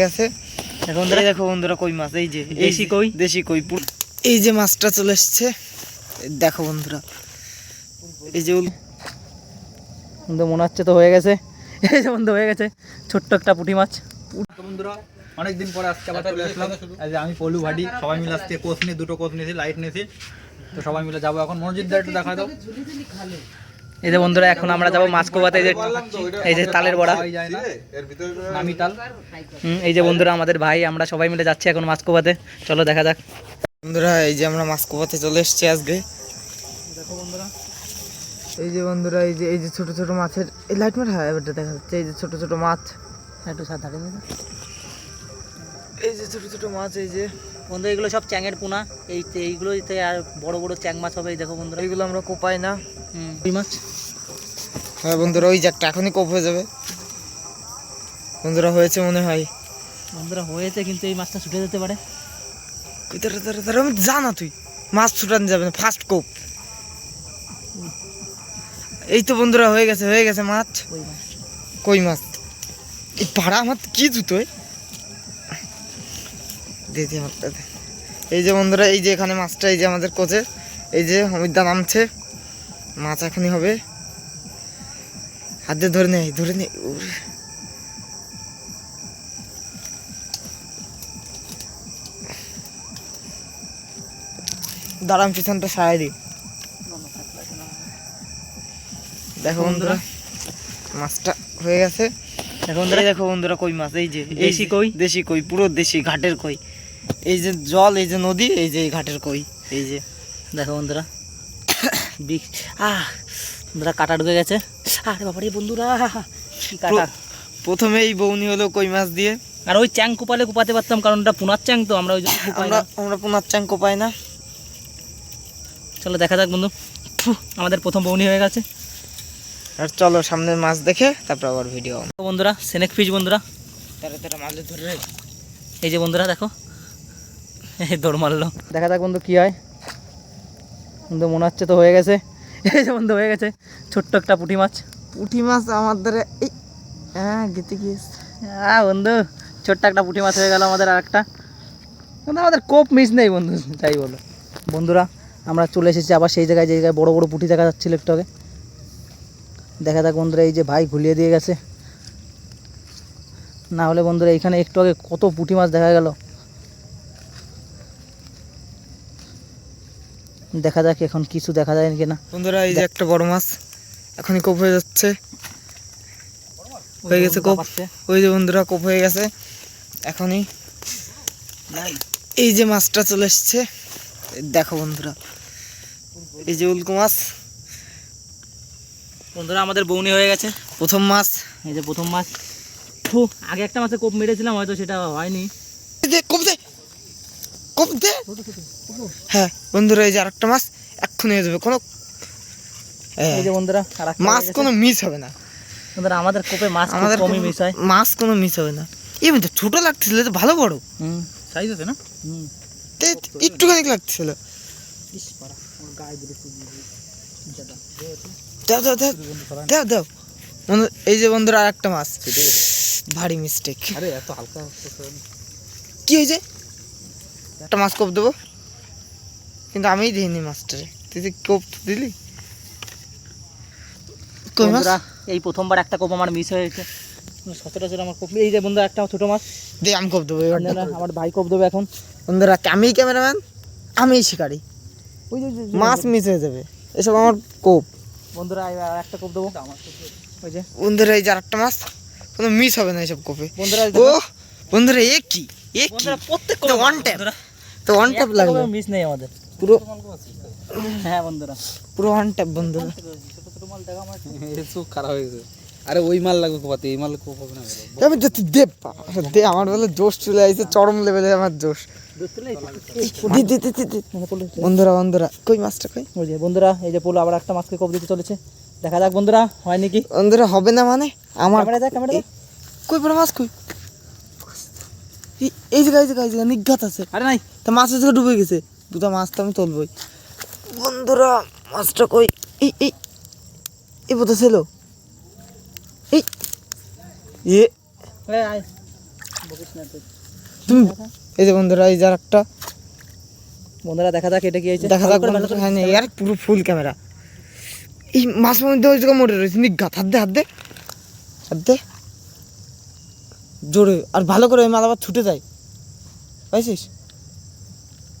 গেছে এখন দেখো বন্ধুরা কই মাছ, এই যে দেশি কই এই যে মাছটা চলে এসছে। দেখো বন্ধুরা, এই যে বন্ধু মনে হচ্ছে তো হয়ে গেছে। এই যে বন্ধু হয়ে গেছে ছোট্ট একটা পুঁটি মাছ। বন্ধুরা অনেকদিন পরে আজকে আবার চলে আসলাম। আমি পলু ভাডি সবাই মিলে আজকে কোচ নিয়ে দুটো কোচ নিয়েছি, লাইট নিয়েছি, তো সবাই মিলে যাবো এখন মসজিদটা একটু দেখা দাও। এই যে বন্ধুরা এখন আমরা যাবো মাছ কোপাতে। এই যে তালের বড়া, নামি তাল। এই যে বন্ধুরা আমাদের ভাই, আমরা সবাই মিলে যাচ্ছি এখন মাছ কোপাতে। চলো দেখা যাক বন্ধুরা, এই যে আমরা মাছ কোপাতে চলে এসেছি আজকে। দেখো বন্ধুরা, এই যে বন্ধুরা, এই যে ছোট ছোট মাছের এই লাইট মার হয় এবারটা দেখা যাচ্ছে। এই যে ছোট ছোট মাছ, একটু সাথে এই যে ছোট ছোট মাছ, এই যে বন্ধু এগুলো সব চ্যাংয়ের পোনা। এইগুলোতে আর বড় বড় চ্যাং মাছ হবে। এই দেখো বন্ধুরা, এইগুলো আমরা কোপাই না। ওই মাছ। হ্যাঁ বন্ধুরা, ওই যে একটা এখনই কোপ হয়ে যাবে। বন্ধুরা হয়েছে মনে হয়, বন্ধুরা হয়েছে, কিন্তু এই মাছটা ছুটে যেতে পারে। আমি জানা তুই মাছ ছুটানো যাবে না, ফার্স্ট কোপ। এই তো বন্ধুরা হয়ে গেছে মাছ। কই মাছ, এই পাড়া আমার কি জুতো দিদি আমারটা। এই যে বন্ধুরা, এই যে এখানে মাছটা, এই যে আমাদের কোচের, এই যে অমিতদা নামছে, মাছ এখনই হবে। হাত দিয়ে ধরে নেই দাঁড়াম, পিছনটা সারাই দিই। দেখো বন্ধুরা মাছটা হয়ে গেছে। দেখো বন্ধুরা কই মাছ, এই যে দেশি কই, পুরো দেশি ঘাটের কই। এই যে জল, এই যে নদী, এই যে ঘাটের কই। এই যে দেখো বন্ধুরা, বন্ধুরা কাটা ঢুকে গেছে। আরে বাবারে বন্ধুরা, কি কাটা। প্রথমে এই বৌনি হলো কই মাছ দিয়ে। আর ওই চ্যাং কোপাতে পারতাম, কারণ ওটা পুনার চ্যাং, তো আমরা ওই আমরা পুনার চ্যাং কোপাই না। চলো দেখা যাক বন্ধু, আমাদের প্রথম বৌনি হয়ে গেছে। আর চলো সামনে মাছ দেখে তারপর আবার ভিডিও। বন্ধুরা সেনেক ফিশ বন্ধুরা, তারা মাছ ধরে। এই যে বন্ধুরা দেখো, এই দৌড় মারলো। দেখা যাক বন্ধু কি হয়। বন্ধু মনে হচ্ছে তো হয়ে গেছে। এই যে বন্ধু হয়ে গেছে ছোট্ট একটা পুঁটি মাছ আমাদের এই গেতে গিয়েছে। বন্ধু ছোট্ট একটা পুঁটি মাছ হয়ে গেল আমাদের। আর একটা বন্ধু, আমাদের কোপ মিস নেই বন্ধু, যাই বলো। বন্ধুরা আমরা চলে এসেছি আবার সেই জায়গায়, যে জায়গায় বড় বড় পুঁটি দেখা যাচ্ছিল একটু আগে। দেখা যাক বন্ধুরা, এই যে ভাই ঘুলিয়ে দিয়ে গেছে, না হলে বন্ধুরা এখানে একটু আগে কত পুঁটি মাছ দেখা গেল। দেখা যাক এখন কিছু দেখা যায় কিনা। বন্ধুরা এই যে একটা বড় মাছ এখনই কোপ হয়ে যাচ্ছে, হয়ে গেছে কোপ। ওই যে বন্ধুরা কোপ হয়ে গেছে এখনই। এই যে মাছটা চলে এসছে, দেখো বন্ধুরা, এই যে উল্কো মাছ। বন্ধুরা আমাদের বৌনি হয়ে গেছে প্রথম মাছ। এই যে প্রথম মাছ। আগে একটা মাছে কোপ মেরেছিলাম, হয়তো সেটা হয়নি। হ্যাঁ বন্ধুরা, এই যে আরেকটা মাছ এক্ষুনি হয়ে যাবে। কোনো এই যে বন্ধুরা মাছ কোনো মিস হবে না। বন্ধুরা আমাদের কোপে মাছ আমাদের কমই মিস হয়, মাছ কোনো মিস হবে না। এই বন্ধু ছোট লাগতেছিল, তো ভালো বড় সাইজ আছে না, একটুখানি লাগতেছিল। দাও এই যে বন্ধুরা আর একটা মাছ। ভারী মিস্টেক। আরে এত হালকা কি হয়েছে? একটা মাছ কোপ দেবো, কিন্তু আমিই দিইনি মাছটারে, তুই কোপ দিলি। বন্ধুরা এই প্রথমবার একটা কোপ আমার মিস হয়েছে, সচরাচর আমার কোপ। এই যে বন্ধু একটা ছোট মাছ, দে আমি কোপ দেবো। আমার ভাই কোপ দেবে এখন। বন্ধুরা আমি ক্যামেরাম্যান, আমি শিকারি, ওই যে মাছ মিস হয়ে যাবে, এসব আমার কোপ। বন্ধুরা আর একটা কোপ দেবো। ওই যে বন্ধুরা এই যে আরেকটা মাছ, কোনো মিস হবে না এসব কোপে। বন্ধুরা ও বন্ধুরা এ কি প্রত্যেক ওয়ান ট্যাপ, তো ওয়ান ট্যাপ লাগবে, মিস নেই আমাদের পুরো। হ্যাঁ বন্ধুরা পুরো ওয়ান ট্যাপ বন্ধুরা। চোখ খারাপ হয়ে গেছে। আরে ওই মাল লাগবে কোপাতে, এই মাল কোপ হবে না। আমি তো দে আমার বলে জোশ চলে আসছে, চরম লেভেলে আমার জোশ। বন্ধুরা কই মাছটা কই? ওই যে বন্ধুরা, এই যে পোলো আবার একটা মাছকে কোপ দিতে চলেছে। দেখা যাক বন্ধুরা হয় নাকি। বন্ধুরা হবে না মানে আমার ক্যামেরা কই বড় মাছ কই? এই জায়গায় নিঘাত আছে। আরে নাই, তা মাছের জায়গা ডুবে গেছে। দুটো মাছ তো আমি তুলবই। বন্ধুরা মাছটা কই? এই বোধ ছিল। এই তুমি এই যে বন্ধুরা এই যে একটা বন্ধুরা দেখা যাক এটা কি হয়েছে। দেখা যাক বন্ধুরা, হ্যাঁ ইয়ার পুরো ফুল ক্যামেরা। এই মাছ মধ্যে ওই জায়গায় মরে রয়েছে নিঘাত, হাত দে হাত দে হাত দে জোরে আর ভালো করে, ওই মাছ আবার ছুটে যায়, পাইছিস?